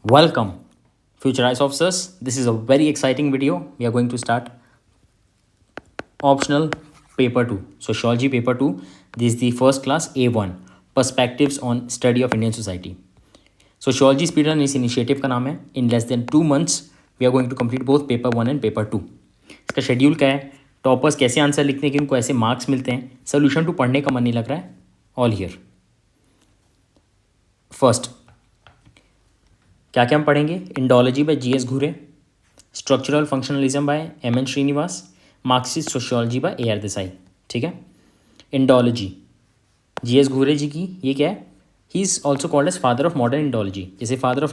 Welcome, future ICE officers. This is a very exciting video. We are going to start optional paper 2, sociology paper 2. This is the first class A1, perspectives on study of Indian society. Sociology speed run इस initiative का नाम है. In less than 2 months, we are going to complete both paper 1 and paper 2. इसका schedule क्या है, toppers कैसे answer लिखते हैं कि उनको ऐसे मार्क्स मिलते हैं, सोल्यूशन टू पढ़ने का मन नहीं लग रहा है, ऑल हियर. फर्स्ट क्या क्या हम पढ़ेंगे, Indology by G S. Ghurye, structural functionalism by M N. Srinivas, Marxist sociology by A R. Desai. ठीक है. Indology G S. घूरे जी की, ये क्या है, he is also called as father of modern Indology. जैसे फादर ऑफ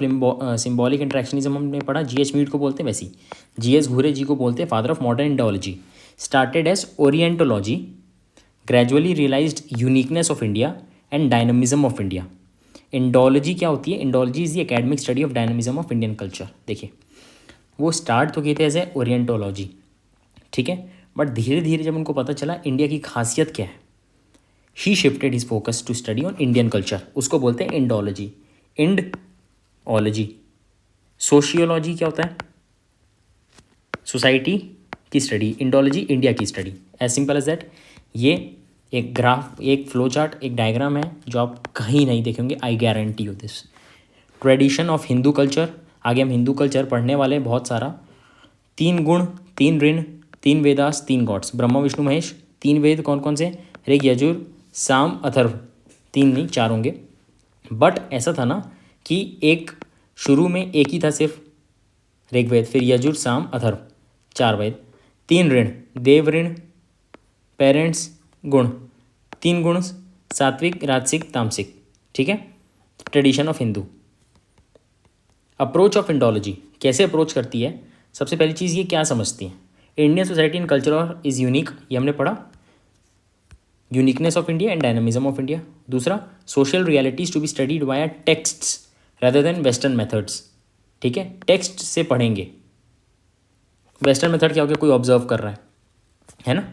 सिम्बॉलिक इंट्रैक्शनिज्म हमने पढ़ा जी.एच. मीड को बोलते हैं, वैसी जी.एस. घूरे जी को बोलते हैं father of modern Indology. Started as Orientology, gradually realised uniqueness of India and dynamism of India. Indology क्या होती है, Indology is the academic study of dynamism of Indian culture. देखिए वो स्टार्ट तो किए थे एज ए ओरिएंटोलॉजी, ठीक है, बट धीरे धीरे जब उनको पता चला इंडिया की खासियत क्या है, he shifted his focus to study on Indian culture. उसको बोलते हैं इंडोलॉजी. इंडोलॉजी. सोशियोलॉजी क्या होता है, सोसाइटी की स्टडी. इंडोलॉजी इंडिया की स्टडी. As simple as that. ये एक ग्राफ, एक फ्लो चार्ट, एक डायग्राम है जो आप कहीं नहीं देखेंगे, आई guarantee you this. Tradition of Hindu culture. आगे हम हिंदू कल्चर पढ़ने वाले हैं बहुत सारा. 3 गुण, 3 ऋण, 3 वेदास, 3 गॉड्स. ब्रह्मा विष्णु महेश. 3 वेद कौन कौन से, ऋग यजुर साम अथर्व. 3 नहीं 4 होंगे. बट ऐसा था ना कि एक शुरू में एक ही था सिर्फ ऋग्वेद, फिर यजुर साम अथर्व, 4 वेद. 3 ऋण, देव ऋण, पेरेंट्स, गुण. 3 गुण, सात्विक राजसिक तामसिक. ठीक है. Tradition of Hindu. Approach of Indology, कैसे अप्रोच करती है. सबसे पहली चीज़ ये क्या समझती है, Indian society in culture is unique, ये हमने पढ़ा, uniqueness of India and dynamism of India. दूसरा, social realities to be studied via texts rather than western methods. ठीक है, टेक्स्ट से पढ़ेंगे. वेस्टर्न मेथड क्या हो गया, कोई ऑब्जर्व कर रहा है ना,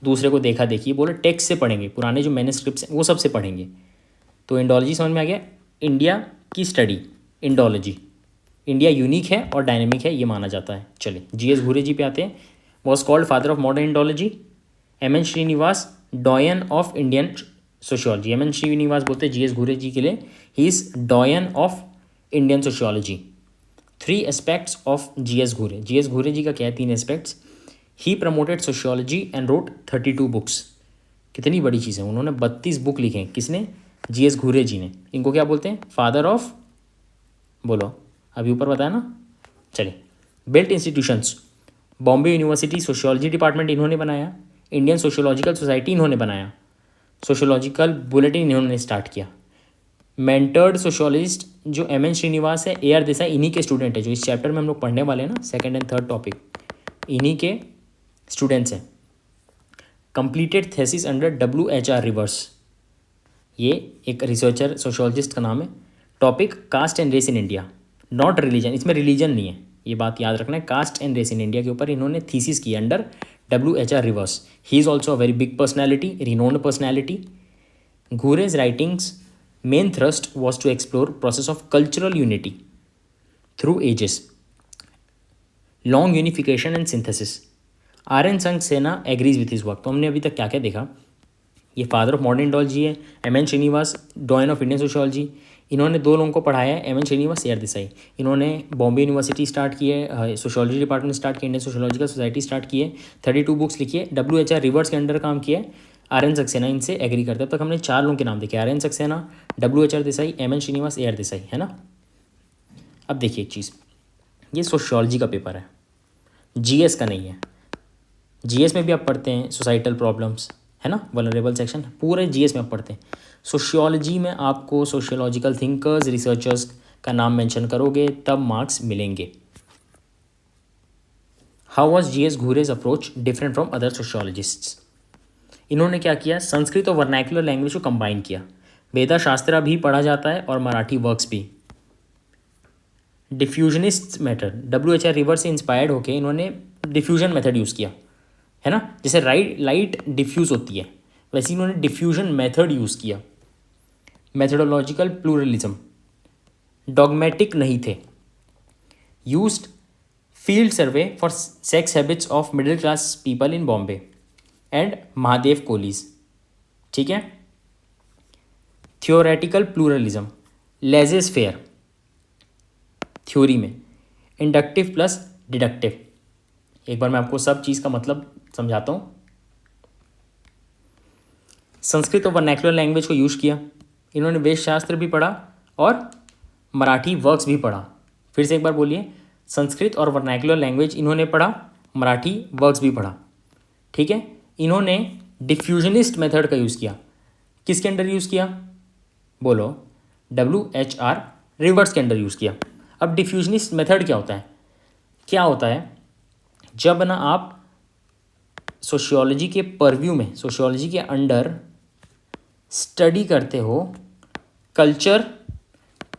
दूसरे को देखा देखिए, बोले टेक्स्ट से पढ़ेंगे, पुराने जो मैन्युस्क्रिप्ट्स हैं वो सब से पढ़ेंगे. तो इंडोलॉजी समझ में आ गया, इंडिया की स्टडी. इंडोलॉजी, इंडिया यूनिक है और डायनेमिक है ये माना जाता है. चलिए जी.एस. घूरे जी पे आते हैं. Was called father of modern Indology. M N. Srinivas doyen of Indian sociology. M N. Srinivas बोलते हैं जी.एस. घूरे जी के लिए, he is doyen of Indian sociology. 3 aspects of G S. Ghurye. G S. Ghurye ji का क्या है, 3 aspects. He promoted sociology and wrote 32 books. कितनी बड़ी चीज़ है, उन्होंने 32 बुक लिखे हैं. किसने, जी.एस. घूरे जी ने. इनको क्या बोलते हैं, फादर ऑफ, बोलो अभी ऊपर बताया ना. चलिए, built institutions. Bombay university sociology department इन्होंने बनाया. इंडियन सोशियोलॉजिकल सोसाइटी इन्होंने बनाया. सोशियोलॉजिकल बुलेटिन इन्होंने स्टार्ट किया. मेंटर्ड सोशियोलॉजिस्ट जो एम.एन. श्रीनिवास है, ए.आर. देसाई इन्हीं के स्टूडेंट है. जो इस चैप्टर में हम लोग पढ़ने वाले हैं ना, 2nd एंड 3rd टॉपिक, इन्हीं के स्टूडेंट्स हैं. Completed thesis under W.H.R. Rivers. ये एक रिसर्चर सोशियोलॉजिस्ट का नाम है. Topic caste and race in India, not religion. इसमें रिलीजन नहीं है, ये बात याद रखना है. Caste and race in India के ऊपर इन्होंने थीसिस की under W.H.R. Rivers. He is also a very big personality, renowned personality. Ghurye's writings main thrust was to explore process of cultural unity through ages, long unification and synthesis. R.N. Saxena agrees with his work. तो हमने अभी तक क्या क्या देखा, ये father of modern Indology है. M N. Srinivas doyen of Indian sociology. इन्होंने 2 लोगों को पढ़ाया है, एम.एन. श्रीनिवास, ए.आर. देसाई. इन्होंने बॉम्बे यूनिवर्सिटी स्टार्ट की है, सोशियोलॉजी डिपार्टमेंट स्टार्ट किया, इंडियन सोशियोलॉजिकल सोसाइटी स्टार्ट की है, 32 बुक्स लिखी है. W.H.R. रिवर्स के अंडर काम किया है. R.N. सक्सेना इनसे एग्री करते हैं. अब तक हमने 4 लोगों के नाम देखे, R.N. Saxena, W.H.R. Desai, M N. Srinivas, A R. Desai, है ना. अब देखिए एक चीज़, ये सोशियोलॉजी का पेपर है, जी.एस. का नहीं है. जी.एस. में भी आप पढ़ते हैं सोसाइटल प्रॉब्लम्स, है ना, वल्नरेबल सेक्शन, पूरे जी.एस. में आप पढ़ते हैं. सोशियोलॉजी में आपको सोशियोलॉजिकल थिंकर्स, रिसर्चर्स का नाम मेंशन करोगे तब मार्क्स मिलेंगे. How was G S. Ghurye's approach different from other sociologists. इन्होंने क्या किया, संस्कृत और वर्नैकुलर लैंग्वेज को कंबाइन किया. वेदा शास्त्रा भी पढ़ा जाता है और मराठी वर्क्स भी. डिफ्यूजनिस्ट मेथड, W.H.R. रिवर्स से इंस्पायर्ड होकर इन्होंने डिफ्यूजन मेथड यूज़ किया, है ना. जैसे लाइट डिफ्यूज़ होती है, वैसे इन्होंने डिफ्यूजन मेथड यूज़ किया. मेथडोलॉजिकल प्लूरलिज्म, डॉगमेटिक नहीं थे, used field survey for sex habits of middle class people in Bombay and Mahadev Kolis. ठीक है। Theoretical pluralism, laissez faire theory में, इंडक्टिव प्लस डिडक्टिव। एक बार मैं आपको सब चीज़ का मतलब समझाता हूँ। संस्कृत और वर्नैकुलर लैंग्वेज को यूज़ किया, इन्होंने वेद शास्त्र भी पढ़ा और मराठी वर्क्स भी पढ़ा। फिर से एक बार बोलिए, संस्कृत और वर्नैकुलर लैंग्वेज इन्होंने पढ़ा, मराठी वर्क्स भी पढ़ा। ठीक है। इन्होंने डिफ्यूजनिस्ट मेथड का यूज़ किया। किसके अंडर यूज़ किया? बोलो, WHR रिवर्स के अंडर यूज़ किया। अब डिफ्यूजनिस्ट मेथड क्या होता है? क्या होता है, जब ना आप सोशियोलॉजी के परव्यू में, सोशियोलॉजी के अंडर स्टडी करते हो कल्चर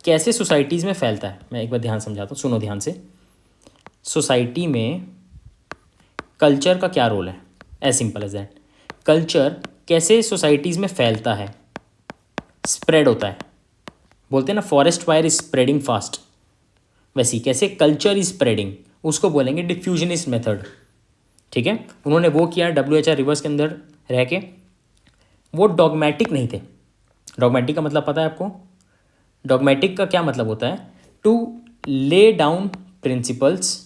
कैसे सोसाइटीज़ में फैलता है। मैं एक बार ध्यान समझाता हूँ, सुनो ध्यान से। सोसाइटी में कल्चर का क्या रोल है? As simple as that. Culture कैसे सोसाइटीज़ में फैलता है, स्प्रेड होता है। बोलते हैं ना, forest fire is spreading fast, वैसे ही कैसे कल्चर इज स्प्रेडिंग, उसको बोलेंगे डिफ्यूजनिस्ट मेथड। ठीक है। उन्होंने वो किया WHR रिवर्स के अंदर रह के। वो डॉगमेटिक नहीं थे। डॉगमेटिक का मतलब पता है आपको? डॉगमेटिक का क्या मतलब होता है? To lay down principles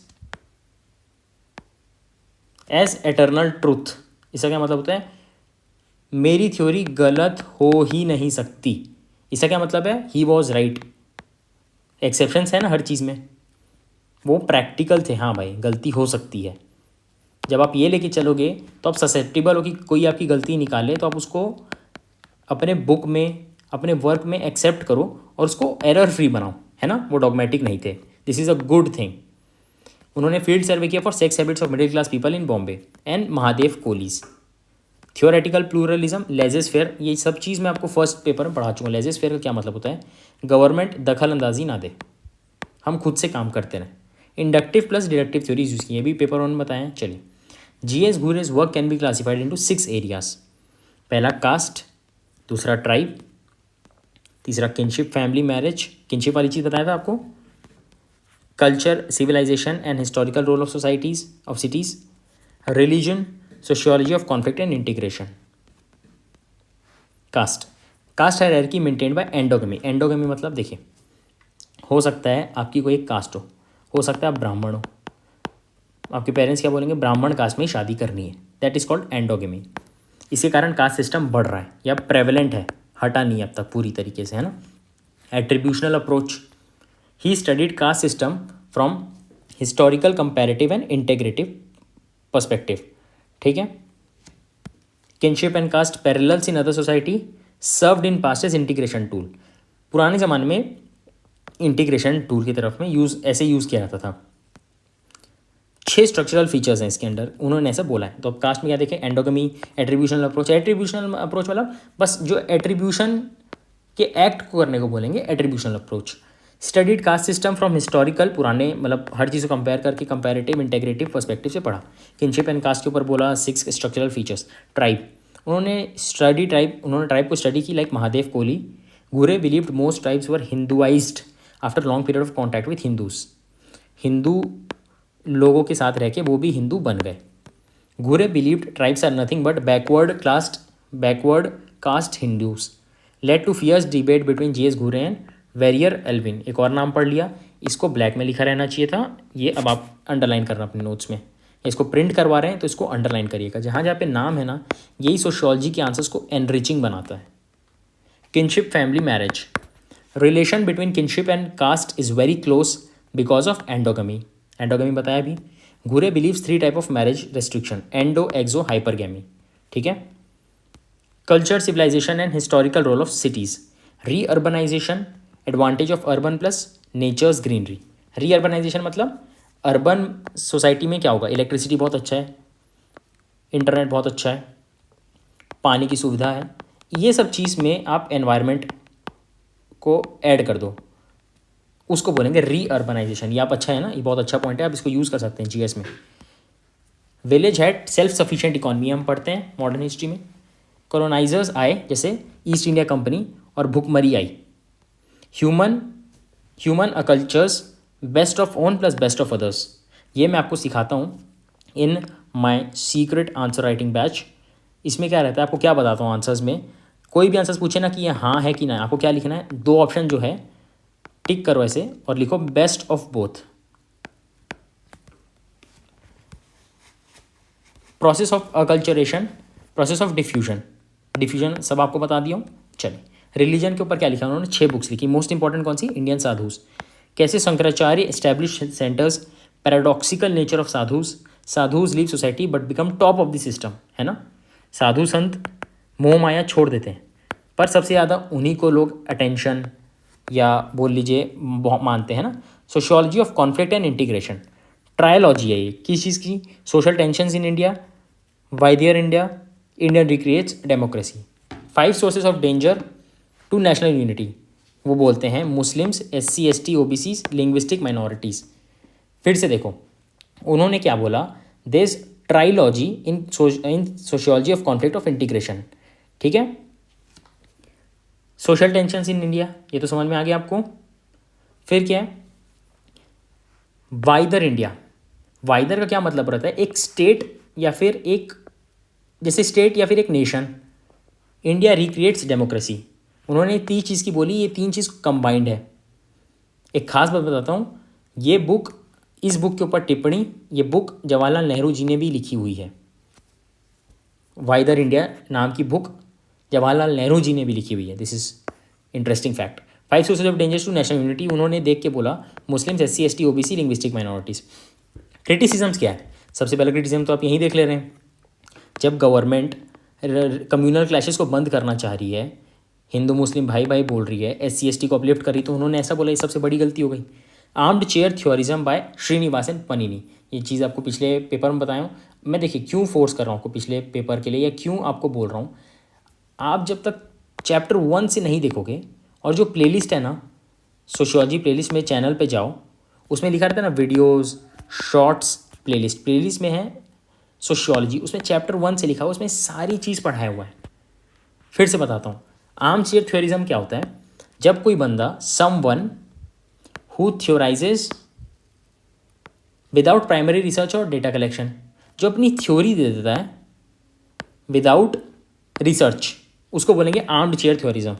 as eternal truth. इसका क्या मतलब होता है? मेरी थ्योरी गलत हो ही नहीं सकती। इसका क्या मतलब है? He was right. एक्सेप्शंस है ना हर चीज़ में, वो प्रैक्टिकल थे। हाँ भाई, गलती हो सकती है। जब आप ये लेके चलोगे तो आप ससेप्टिबल हो कि कोई आपकी गलती निकाले तो आप उसको अपने बुक में, अपने वर्क में एक्सेप्ट करो और उसको एरर फ्री बनाओ, है ना। वो डॉगमेटिक नहीं थे। This is a good thing. उन्होंने फील्ड सर्वे किया for sex habits of middle class people in Bombay and Mahadev Kolis. Theoretical pluralism, laissez faire, ये सब चीज़ मैं आपको फर्स्ट पेपर में पढ़ा चुका हूँ। लेजेस फेयर का क्या मतलब होता है? गवर्नमेंट दखल अंदाजी ना दे, हम खुद से काम करते रहें। Inductive plus deductive theories use की, ये भी पेपर वन में बताएं। चलिए, GS Ghurye's work can be classified into 6 areas. पहला कास्ट, दूसरा ट्राइब, तीसरा किनशिप फैमिली मैरिज, किनशिप वाली चीज़ बताया था आपको, culture civilisation and historical role of societies of cities, religion, sociology of conflict and integration. Caste, caste hierarchy maintained by endogamy. Endogamy मतलब देखिए, हो सकता है आपकी कोई एक कास्ट हो सकता है आप ब्राह्मण हो, आपके पेरेंट्स क्या बोलेंगे, ब्राह्मण कास्ट में ही शादी करनी है, दैट इज़ कॉल्ड एंडोगमी। इसके कारण कास्ट सिस्टम बढ़ रहा है या प्रेवलेंट है, हटा नहीं अब तक पूरी तरीके से, है ना। Attributional approach, he studied caste system from historical comparative and integrative perspective. ठीक है। Kinship and caste parallels in other society served in past as integration tool. पुराने ज़माने में इंटीग्रेशन टूल की तरफ में ऐसे यूज़ किया जाता था। 6 स्ट्रक्चरल फीचर्स हैं इसके अंदर, उन्होंने ऐसा बोला है। तो अब कास्ट में क्या देखें, endogamy, attributional approach. Attributional approach मतलब बस जो एट्रीब्यूशन के एक्ट को करने को बोलेंगे attributional approach. Studied caste system from historical, पुराने मतलब हर चीज़ को कंपेयर करके कंपैरेटिव इंटेग्रेटिव पर्सपेक्टिव से पढ़ा। किनशिप एंड कास्ट के ऊपर बोला 6 स्ट्रक्चरल फीचर्स। ट्राइब, उन्होंने ट्राइब को स्टडी की like Mahadev Koli. Ghurye believed most tribes were Hinduised after long period of contact with Hindus. Hindu लोगों के साथ रह के वो भी हिंदू बन गए। Ghurye believed tribes are nothing but backward caste Hindus. Led to fierce debate between GS Ghurye and Verrier Elwin. एक और नाम पढ़ लिया, इसको ब्लैक में लिखा रहना चाहिए था, ये अब आप अंडरलाइन करना अपने नोट्स में। इसको प्रिंट करवा रहे हैं तो इसको अंडरलाइन करिएगा। जहाँ जहाँ पे नाम है ना, यही सोशियोलॉजी के आंसर्स को एनरिचिंग बनाता है। Kinship family marriage, relation between kinship and caste is very close because of endogamy. Endogamy बताया भी। Ghurye believes 3 type of marriage restriction, endo, exo, hypergamy. ठीक है। Culture civilisation and historical role of cities, reurbanisation, advantage of urban plus nature's greenery. Reurbanisation मतलब urban society में क्या होगा, electricity बहुत अच्छा है, इंटरनेट बहुत अच्छा है, पानी की सुविधा है, ये सब चीज़ में आप एनवायरनमेंट को ऐड कर दो, उसको बोलेंगे री अर्बनाइजेशन। ये आप अच्छा है ना, ये बहुत अच्छा पॉइंट है, आप इसको यूज़ कर सकते हैं GS में। Village had self sufficient economy, हम पढ़ते हैं मॉडर्न हिस्ट्री में। कॉलोनाइजर्स आए जैसे ईस्ट इंडिया कंपनी और भुखमरी आई। Human human cultures, best of own plus best of others, ये मैं आपको सिखाता हूँ in my secret answer writing batch. इसमें क्या रहता है, आपको क्या बताता हूँ आंसर्स में, कोई भी आंसर्स पूछे ना कि ये हाँ है कि ना, आपको क्या लिखना है, दो ऑप्शन जो है टिक करो ऐसे और लिखो best of both. Process of acculturation, process of diffusion, diffusion सब आपको बता दिया हूँ। चलिए, रिलीजन के ऊपर क्या लिखा उन्होंने, 6 बुक्स लिखी। मोस्ट इंपॉर्टेंट कौन सी, इंडियन साधुस, कैसे Shankaracharya establish centres, paradoxical nature of sadhus, sadhus leave society but become top of the system, है ना। साधु संत मोह माया छोड़ देते हैं, पर सबसे ज़्यादा उन्हीं को लोग अटेंशन या बोल लीजिए मानते हैं ना। Sociology of conflict and integration, trilogy है ये, किस चीज़ की, social tensions in India, why there India, Indian recreates democracy. 5 sources of danger to national unity, वो बोलते हैं Muslims, SC ST OBCs, linguistic minorities. फिर से देखो उन्होंने क्या बोला, this trilogy in sociology of conflict of integration, ठीक है। सोशल टेंशंस इन इंडिया, ये तो समझ में आ गया आपको। फिर क्या है, वाइदर इंडिया, वाइदर का क्या मतलब रहता है, एक स्टेट या फिर एक, जैसे स्टेट या फिर एक नेशन, इंडिया रिक्रिएट्स डेमोक्रेसी। उन्होंने 3 चीज़ की बोली, ये 3 चीज़ कंबाइंड है। एक खास बात बताता हूँ, ये बुक, इस बुक के ऊपर टिप्पणी, ये बुक जवाहरलाल नेहरू जी ने भी लिखी हुई है। वाइदर इंडिया नाम की बुक जवाहरलाल नेहरू जी ने भी लिखी हुई है। This is interesting fact. 5 sources of dangers to national unity, उन्होंने देख के बोला Muslims, SC ST OBC, linguistic minorities. Criticisms क्या है, सबसे पहला क्रिटिसिज्म तो आप यहीं देख ले रहे हैं, जब गवर्नमेंट कम्युनल क्लैशेस को बंद करना चाह रही है, हिंदू मुस्लिम भाई भाई बोल रही है, SC ST को अपलिफ्ट करी, तो उन्होंने ऐसा बोला ये सबसे बड़ी गलती हो गई। आर्म्ड चेयर थ्योरिज्म बाय श्रीनिवासन पनीनी, ये चीज़ आपको पिछले पेपर में बताया हूँ मैं। देखिए क्यों फोर्स कर रहा हूँ आपको पिछले पेपर के लिए, या क्यों आपको बोल रहा हूँ, आप जब तक चैप्टर 1 से नहीं देखोगे, और जो प्लेलिस्ट है ना, सोशियोलॉजी प्लेलिस्ट में चैनल पे जाओ, उसमें लिखा रहता है ना वीडियोस, शॉर्ट्स, प्लेलिस्ट में है सोशियोलॉजी, उसमें चैप्टर 1 से लिखा हुआ, उसमें सारी चीज़ पढ़ाया हुआ है। फिर से बताता हूँ, आर्म चेयर थ्योरिज्म क्या होता है, जब कोई बंदा, someone who theorizes without primary research और डेटा कलेक्शन, जो अपनी थ्योरी दे देता है विदाउट रिसर्च, उसको बोलेंगे armed chair theorism.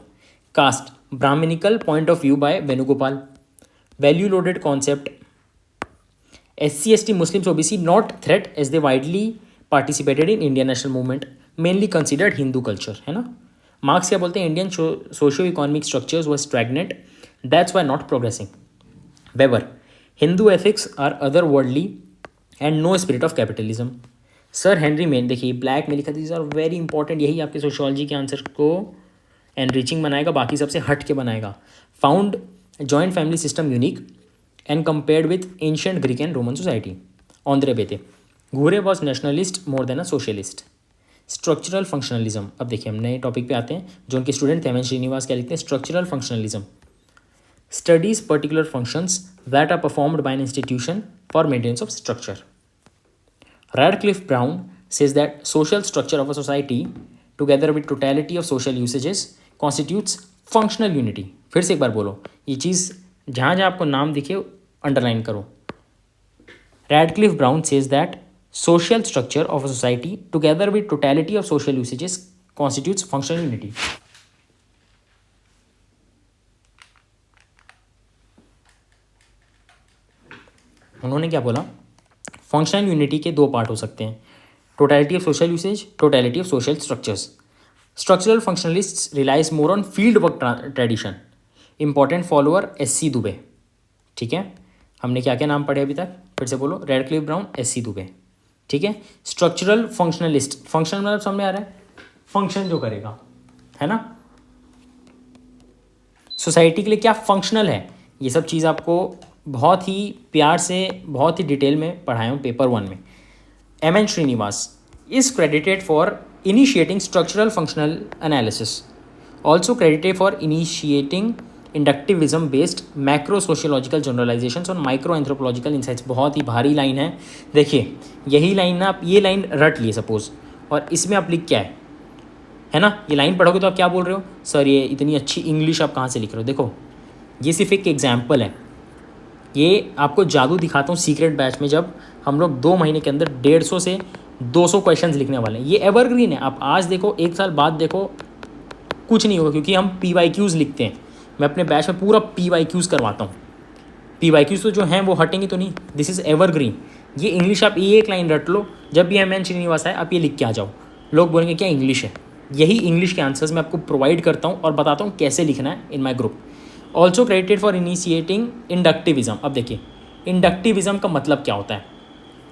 Caste, brahmanical point of view by Venugopal. Value loaded concept, SC ST Muslims OBC not threat as they widely participated in Indian national movement, mainly considered Hindu culture, है ना। Marks क्या बोलते हैं, Indian socio economic structures were stagnant, that's why not progressing. Weber, Hindu ethics are other worldly and no spirit of capitalism. Sir Henry Maine, देखिए black में लिखा, these are very important, यही आपके सोशियोलॉजी के आंसर को एनरिचिंग बनाएगा, बाकी सबसे हट के बनाएगा। Found joint family system unique and compared with ancient Greek and Roman society. Andre Bete, Ghure was nationalist more than a socialist. Structural functionalism, अब देखिए हम नए टॉपिक पे आते हैं, जो उनके स्टूडेंट थे, एम.एन. श्रीनिवास, क्या लिखते हैं, structural functionalism, studies particular functions that are performed by an institution for maintenance of structure. Radcliffe Brown says that social structure of a society together with totality of social usages constitutes functional unity. फिर से एक बार बोलो, ये चीज़ जहाँ जहाँ आपको नाम दिखे अंडरलाइन करो। Radcliffe Brown says that social structure of a society together with totality of social usages constitutes functional unity. उन्होंने क्या बोला, फंक्शनल यूनिटी के 2 पार्ट हो सकते हैं, totality of social usage, totality of social structures. Structural functionalists relies more on field work tradition. Important follower SC Dube, ठीक है। हमने क्या क्या नाम पढ़े अभी तक, फिर से बोलो, रेडक्लिफ ब्राउन, SC दुबे, ठीक है। स्ट्रक्चरल फंक्शनलिस्ट, फंक्शनल मतलब समझ में आ रहा है, फंक्शन जो करेगा, है ना, सोसाइटी के लिए क्या फंक्शनल है, ये सब चीज़ आपको बहुत ही प्यार से, बहुत ही डिटेल में पढ़ाया हूँ पेपर 1 में। M.N. Srinivas is credited for initiating structural functional analysis, also credited for initiating inductivism based macro sociological generalisations और माइक्रो एंथ्रोपोलॉजिकल इंसाइट्स। बहुत ही भारी लाइन है, देखिए यही लाइन ना, आप ये लाइन रट लिए सपोज, और इसमें आप लिख क्या है ना, ये लाइन पढ़ोगे तो आप क्या बोल रहे हो, सर ये इतनी अच्छी इंग्लिश आप कहाँ से लिख रहे हो। देखो ये सिर्फ एक एग्जाम्पल है, ये आपको जादू दिखाता हूँ सीक्रेट बैच में, जब हम लोग 2 महीने के अंदर 150 से 200 क्वेश्चंस लिखने वाले हैं। ये एवरग्रीन है, आप आज देखो 1 साल बाद देखो कुछ नहीं होगा, क्योंकि हम PYQs लिखते हैं। मैं अपने बैच में पूरा PYQs करवाता हूँ। PYQs तो जो हैं वो हटेंगे तो नहीं, दिस इज़ एवरग्रीन। ये इंग्लिश आप ये एक लाइन रट लो, जब भी MN श्रीनिवास आए आप ये लिख के आ जाओ, लोग बोलेंगे क्या इंग्लिश है। यही इंग्लिश के आंसर्स मैं आपको प्रोवाइड करता हूँ और बताता हूँ कैसे लिखना है in my group. Also credited for initiating inductivism. अब देखिए इंडक्टिविज्म का मतलब क्या होता है।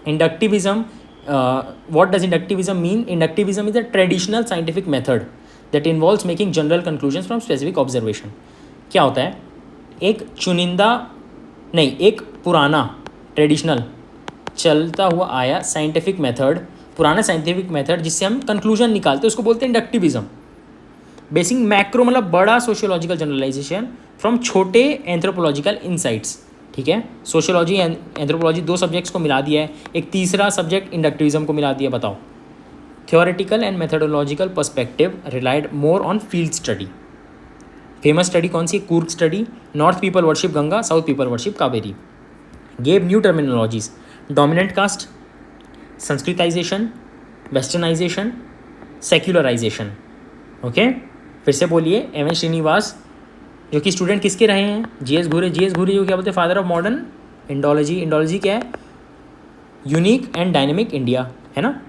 Inductivism, what does inductivism mean? Inductivism is a traditional scientific method that involves making general conclusions from specific observation. क्या होता है? एक पुराना ट्रेडिशनल चलता हुआ आया साइंटिफिक मेथड, पुराना साइंटिफिक मेथड जिससे हम कंक्लूजन निकालते हैं, उसको बोलते हैं इंडक्टिविज्म। बेसिक मैक्रो मतलब बड़ा सोशियोलॉजिकल जनरलाइजेशन फ्रॉम छोटे एंथ्रोपोलॉजिकल इनसाइट्स। ठीक है, सोशियोलॉजी एंड एंथ्रोपोलॉजी 2 सब्जेक्ट्स को मिला दिया है, एक तीसरा सब्जेक्ट इंडक्टिविज्म को मिला दिया। बताओ, theoretical and methodological perspective relied more on field study. Famous study कौन सी? Coorg study, north people worship Ganga, south people worship Kaveri. Gave new terminologies, dominant caste, Sanskritisation, westernisation, secularisation. Okay, फिर से बोलिए। MN श्रीनिवास जो कि स्टूडेंट किसके रहे हैं? GS घूरे जो क्या बोलते हैं father of modern Indology. Indology क्या है? यूनिक एंड डायनेमिक इंडिया, है ना।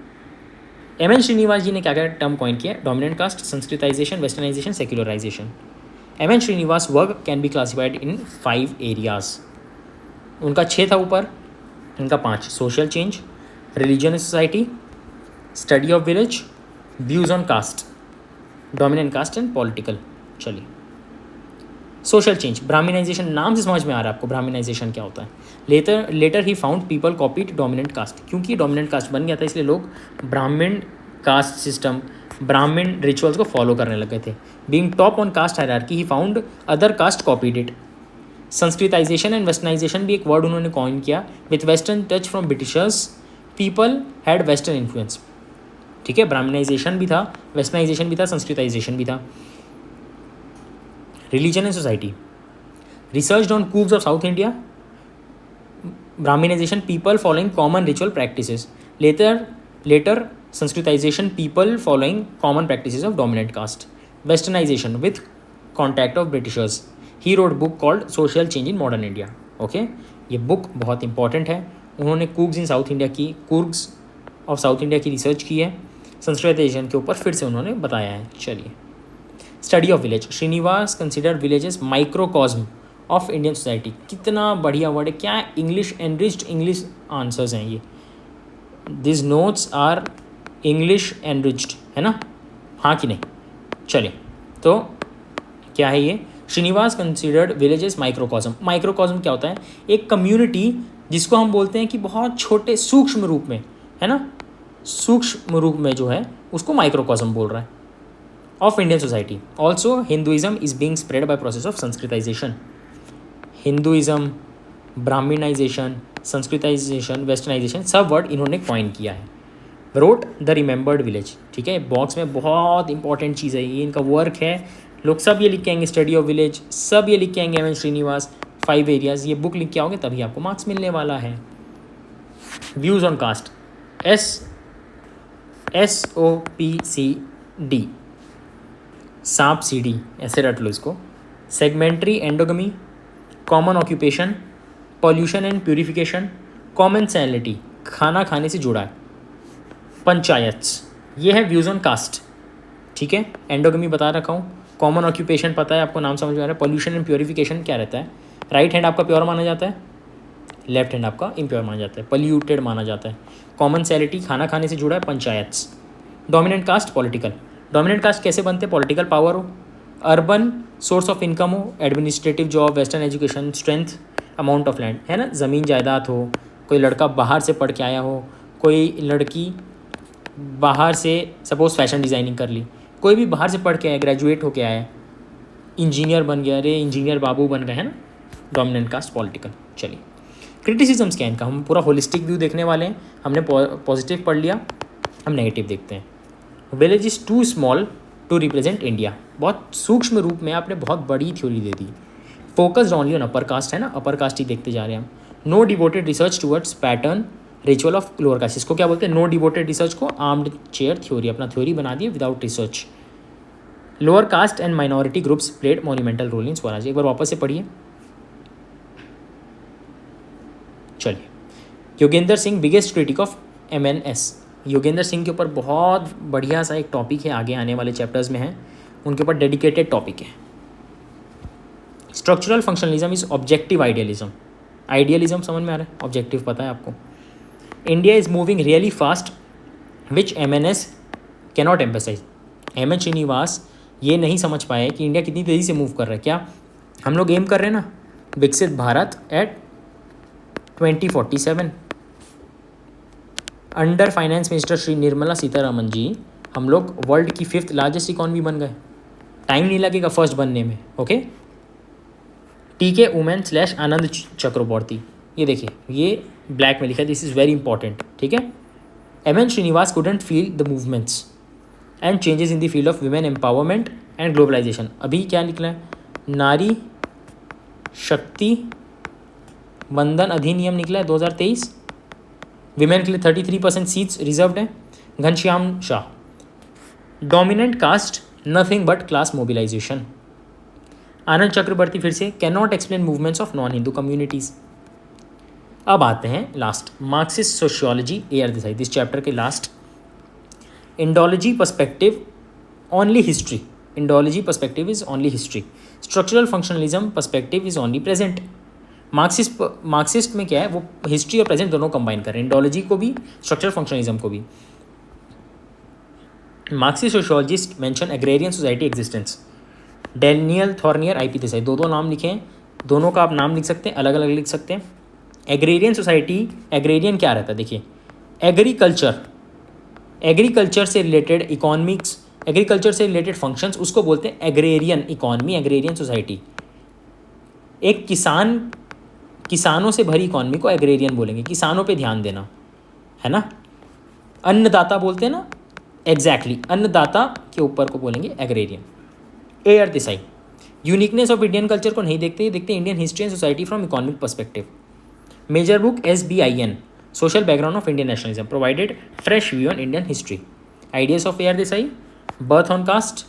MN श्रीनिवास जी ने क्या क्या टर्म कॉइन किया? Dominant caste, Sanskritisation, westernisation, secularization. MN Srinivas work can be classified in 5 areas. उनका 6 था ऊपर, इनका 5। Social change, religion and society, study of village, views on caste, dominant caste and political. चलिए, सोशल चेंज, ब्राह्मणाइजेशन, नाम से समझ में आ रहा है आपको ब्राह्मणाइजेशन क्या होता है। Later he found people copied dominant caste, क्योंकि डोमिनेंट कास्ट बन गया था इसलिए लोग Brahmin caste system, Brahmin rituals को फॉलो करने लगे थे। Being top on caste hierarchy he found other caste copied it. Sanskritization and westernization भी एक वर्ड उन्होंने कॉइन किया। With western touch from Britishers people had western influence. ठीक है, ब्राह्मणाइजेशन भी था, वेस्टर्नाइजेशन भी था, संस्कृताइजेशन भी था। Religion and society, research on Coorgs of south India, brahmanisation people following common ritual practices. Later sanskritisation people following common practices of dominant caste. Westernisation with contact of Britishers. He wrote book called social change in modern India. Okay, ये book बहुत important है। उन्होंने Coorgs in south India की, Coorgs of south India की research की है, Sanskritisation के ऊपर फिर से उन्होंने बताया है। चलिए, study of village, Srinivas consider villages microcosm of Indian society. कितना बढ़िया वर्ड है, क्या इंग्लिश एनरिच्ड इंग्लिश आंसर्स हैं ये। This notes are English enriched, है ना, हाँ कि नहीं? चलिए, तो क्या है ये? Srinivas considered villages microcosm. Microcosm क्या होता है? एक कम्युनिटी जिसको हम बोलते हैं कि बहुत छोटे सूक्ष्म रूप में, है ना, सूक्ष्म रूप में जो है उसको माइक्रोकॉस्म बोल रहा है of Indian society. Also Hinduism is being spread by process of sanskritisation. Hinduism, brahmanisation, sanskritisation, westernisation, सब वर्ड इन्होंने कॉइन किया है। Wrote the remembered village. ठीक है, बॉक्स में बहुत इंपॉर्टेंट चीज़ है, ये इनका वर्क है। लोग सब ये लिख के आएंगे, स्टडी ऑफ विलेज, सब ये लिख के आएंगे। MN श्रीनिवास 5 एरियाज, ये बुक लिख के आओगे तभी आपको मार्क्स मिलने वाला है। व्यूज ऑन कास्ट, SOPCD, सांप CD, ऐसे रट लो इसको। Segmentary endogamy, common occupation, pollution and purification, commensality, खाना खाने से जुड़ा है, पंचायत्स, ये है व्यूज ऑन कास्ट। ठीक है, एंडोगमी बता रखा हूँ, कॉमन ऑक्यूपेशन पता है आपको, नाम समझ में आ रहा है। पॉल्यूशन एंड प्योरीफिकेशन क्या रहता है? राइट हैंड आपका प्योर माना जाता है, लेफ्ट हैंड आपका इम्प्योर माना जाता है, पॉल्यूटेड माना जाता है। कॉमनसैलिटी, खाना खाने से जुड़ा है, panchayats. Dominant caste, political. Dominant caste कैसे बनते हैं? पॉलिटिकल पावर हो, अर्बन सोर्स ऑफ इनकम हो, administrative job, western education, strength, amount of land, है ना, ज़मीन जायदाद हो, कोई लड़का बाहर से पढ़ के आया हो, कोई लड़की बाहर से सपोज फैशन डिज़ाइनिंग कर ली, कोई भी बाहर से पढ़ के आया, ग्रेजुएट होके आया, इंजीनियर बन गया, अरे इंजीनियर बाबू बन गए, है ना, डोमिनेंट कास्ट, पॉलिटिकल। चलिए, क्रिटिसिज्म्स क्या है इनका? हम पूरा होलिस्टिक व्यू देखने वाले हैं। हमने पॉजिटिव पढ़ लिया, हम नेगेटिव देखते हैं। Village is too small to represent India, बहुत सूक्ष्म रूप में आपने बहुत बड़ी थ्योरी दे दी। Focused only on upper caste, है ना, अपर कास्ट ही देखते जा रहे हैं हम। No devoted research towards pattern ritual of lower caste, इसको क्या बोलते हैं, नो डिवोटेड रिसर्च को आर्म्ड चेयर थ्योरी, अपना थ्योरी बना दिए without research. Lower caste and minority groups played monumental role in Swaraj, एक बार वापस से पढ़िए। चलिए, Yogendra Singh biggest critic of MNS, Yogendra Singh के ऊपर बहुत बढ़िया सा एक टॉपिक है, आगे आने वाले चैप्टर्स में है, उनके ऊपर डेडिकेटेड टॉपिक है। Structural functionalism is objective idealism, idealism समझ में आ रहा है, ऑब्जेक्टिव पता है आपको। India is moving really fast which MNS cannot emphasize, MN Srinivas ये नहीं समझ पाए कि इंडिया कितनी तेज़ी से मूव कर रहा है। क्या हम लोग एम कर रहे हैं ना विकसित Bharat at 2047, under finance minister Shri Nirmala Sitharaman ji हम लोग वर्ल्ड की 5th लार्जेस्ट इकॉनमी बन गए, टाइम नहीं लगेगा फर्स्ट बनने में। ओके, TK वुमेन / आनंद चक्रवर्ती, ये देखिए ये ब्लैक में लिखा है, दिस इज़ वेरी इंपॉर्टेंट, ठीक है। MN Srinivas couldn't feel the movements and changes in the field of women empowerment and globalization, अभी क्या निकला है, नारी शक्ति वंदन अधिनियम निकला है 2023, विमेन के लिए 33% सीट्स रिजर्व्ड है। Ghanshyam Shah, dominant caste nothing but class mobilisation. Anand Chakravarti फिर से, can not explain movements of non Hindu communities. अब आते हैं last, Marxist sociology AR Desai, this chapter के last. Indology perspective only history, Indology perspective is only history, structural functionalism perspective is only present. Marxist में क्या है, वो history और present दोनों कंबाइन कर रहे हैं, इंडोलॉजी को भी स्ट्रक्चरल फंक्शनलिज्म को भी। Marxist sociologist mention agrarian society existence, Daniel Thorner IP Desai, दो नाम लिखे हैं, दोनों का आप नाम लिख सकते हैं, अलग अलग लिख सकते हैं। एग्रेरियन सोसाइटी, एग्रेरियन क्या रहता है, देखिए एग्रीकल्चर से रिलेटेड इकोनॉमिक्स, एग्रीकल्चर से रिलेटेड फंक्शंस, उसको बोलते हैं एग्रेरियन इकोनॉमी, एग्रेरियन सोसाइटी। एक किसानों से भरी इकोनॉमी को एग्रेरियन बोलेंगे, किसानों पे ध्यान देना, है ना। अन्नदाता बोलते हैं ना, एग्जैक्टली अन्नदाता के ऊपर को बोलेंगे agrarian. AR Desai, uniqueness of Indian culture को नहीं देखते, देखते Indian history and society from economic perspective. Major book SBIN, social background of Indian nationalism, provided fresh view on Indian history. Ideas of AR Desai, birth on caste,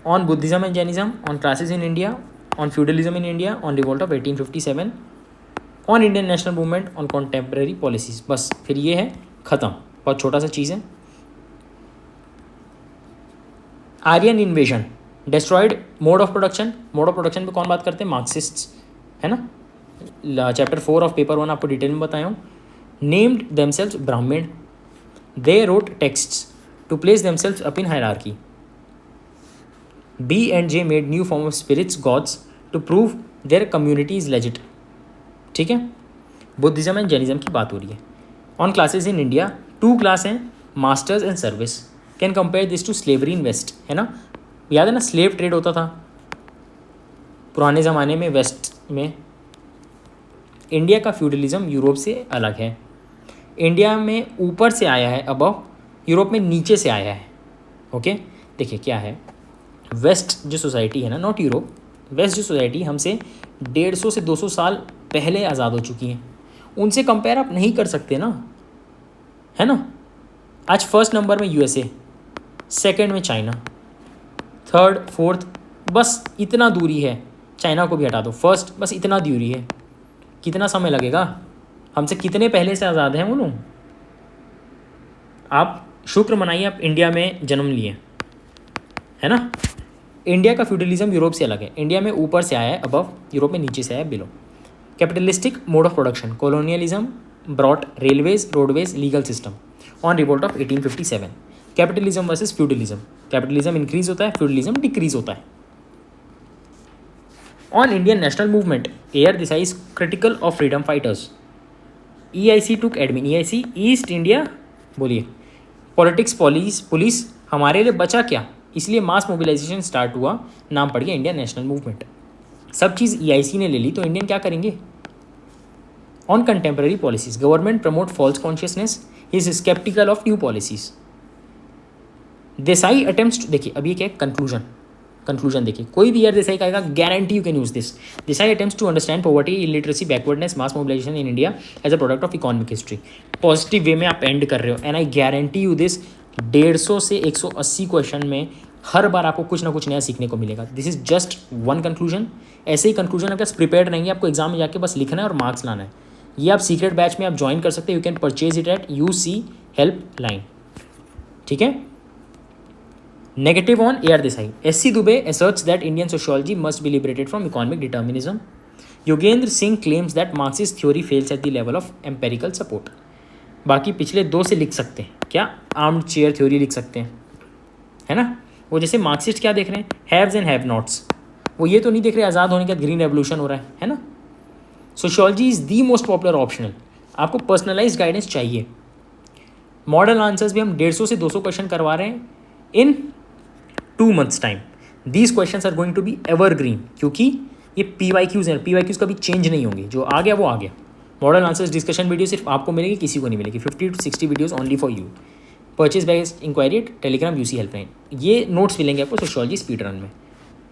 on Buddhism and Jainism, on classes in India, on feudalism in India, on revolt of 1857, on Indian national movement, on contemporary policies. बस फिर ये है ख़त्म, बहुत छोटा सा चीज़ है। Aryan invasion destroyed mode of production, mode of production पे कौन बात करते हैं, मार्क्सिस्ट्स, है ना। चैप्टर 4 ऑफ पेपर 1 आपको डिटेल में बताया हूँ। Named themselves Brahmin, they wrote texts to place themselves up in hierarchy. B and J made new form of spirits gods to prove their community is legit, ठीक है। बुद्धिज्म एंड जैनिज्म की बात हो रही है। On classes in India 2 class हैं, masters and service, can compare this to slavery in west, है ना। याद है ना, स्लेव ट्रेड होता था पुराने ज़माने में वेस्ट में। इंडिया का फ्यूडलिज्म यूरोप से अलग है, इंडिया में ऊपर से आया है अबव, यूरोप में नीचे से आया है। ओके, देखिए क्या है, वेस्ट जो सोसाइटी है ना, नॉट यूरोप, वेस्ट जो सोसाइटी हमसे 150 से 200 साल पहले आज़ाद हो चुकी हैं, उनसे कंपेयर आप नहीं कर सकते ना, है ना। आज फर्स्ट नंबर में USA, सेकंड में चाइना, थर्ड फोर्थ, बस इतना दूरी है, चाइना को भी हटा दो, फर्स्ट बस इतना दूरी है। कितना समय लगेगा, हमसे कितने पहले से आज़ाद हैं वो लोग। आप शुक्र मनाइए आप इंडिया में जन्म लिए, है ना। इंडिया का फ्यूडलिज्म यूरोप से अलग है, इंडिया में ऊपर से आया है अबव, यूरोप में नीचे से आया है below. Capitalistic mode of production, colonialism brought railways, roadways, legal system on revolt of 1857। Capitalism versus feudalism, capitalism increase होता है, फ्यूडलिज्म डिक्रीज होता है। On Indian national movement, AR Desai is critical of freedom fighters. EIC took admin, EIC east India, बोलिए politics police हमारे लिए बचा क्या, इसलिए मास मोबिलाइजेशन स्टार्ट हुआ, नाम पड़ गया इंडियन नेशनल मूवमेंट। सब चीज़ EIC ने ले ली तो इंडियन क्या करेंगे। On contemporary policies, government promote false consciousness, is sceptical of new policies. Desai attempts, देखिए अब ये क्या है, कंक्लूजन, कंक्लूजन देखिए, कोई भी ईयर देसाई का आएगा, guarantee you can use this. Desai attempts to understand poverty, illiteracy, backwardness, mass mobilization in India as a product of economic history. Positive way में आप एंड कर रहे हो, and I guarantee you this 150 से 180 क्वेश्चन में हर बार आपको कुछ ना कुछ नया सीखने को मिलेगा। This is just one conclusion. ऐसे ही कंक्लूजन आपके पास प्रिपेयर्ड रहेंगे, आपको एग्जाम में जाके बस लिखना है और मार्क्स लाना है। ये आप सीक्रेट बैच में आप ज्वाइन कर सकते हैं, you can purchase it at UC helpline, ठीक है। Negative on AR Desai, SC Dubey asserts that Indian sociology must be liberated from economic determinism. Yogendra Singh claims that Marxist theory fails at the level of empirical support. बाकी पिछले 2 से लिख सकते हैं, क्या armed chair theory लिख सकते हैं, है ना। वो जैसे मार्क्सिस्ट क्या देख रहे हैं, हैव्स एंड हैव नॉट्स, वो ये तो नहीं देख रहे आज़ाद होने के बाद ग्रीन रेवोल्यूशन हो रहा है ना। Sociology is the most popular optional, आपको पर्सनलाइज गाइडेंस चाहिए। मॉडल आंसर्स भी हम 150 से 200 क्वेश्चन करवा रहे हैं in 2 months time. These question are going to be evergreen, क्योंकि ये PYQs हैं, PYQs कभी चेंज नहीं होंगे, जो आ गया वो आ गया। मॉडल आंसर्स डिस्कशन वीडियो सिर्फ आपको मिलेगी, किसी को नहीं मिलेगी। 50 to 60 videos only for you. Purchase based inquiry Telegram UC helpline, ये नोट्स मिलेंगे आपको सोशियोलॉजी स्पीड रन में,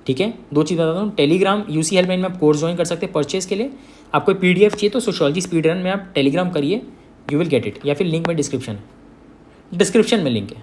ठीक है। 2 चीज़ बताता हूँ, टेलीग्राम UC हेल्पलाइन में आप कोर्स ज्वाइन कर सकते हैं परचेज के लिए। आपको PDF चाहिए तो सोशियोलॉजी स्पीड रन में आप टेलीग्राम करिए, यू विल गेट इट, या फिर लिंक में डिस्क्रिप्शन में लिंक है।